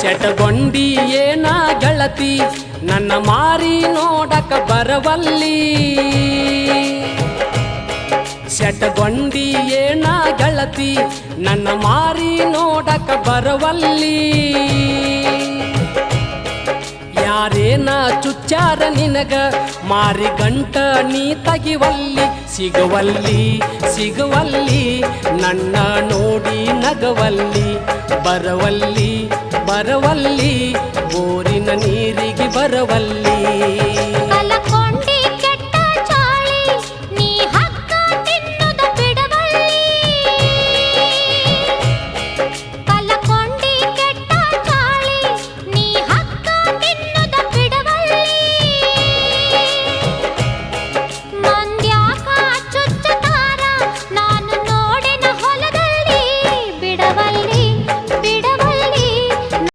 ಸೆಟಗೊಂಡಿ ಏನ ಗೆಳತಿ ನನ್ನ ಮಾರಿ ನೋಡಕ ಬರವಲ್ಲಿ ಸೆಟಗೊಂಡಿ ಏನ ಗೆಳತಿ ನನ್ನ ಮಾರಿ ನೋಡಕ ಬರವಲ್ಲಿ ಯಾರೇನ ಚುಚ್ಚಾರ ನಿನಗ ಮಾರಿ ಗಂಟ ನೀ ತಗಿವಲ್ಲಿ ಸಿಗುವಲ್ಲಿ ಸಿಗುವಲ್ಲಿ ನನ್ನ ನೋಡಿ ನಗವಲ್ಲಿ ಬರವಲ್ಲಿ ಬರವಲ್ಲಿ ಬೋರಿನ ನೀರಿಗೆ ಬರವಲ್ಲಿ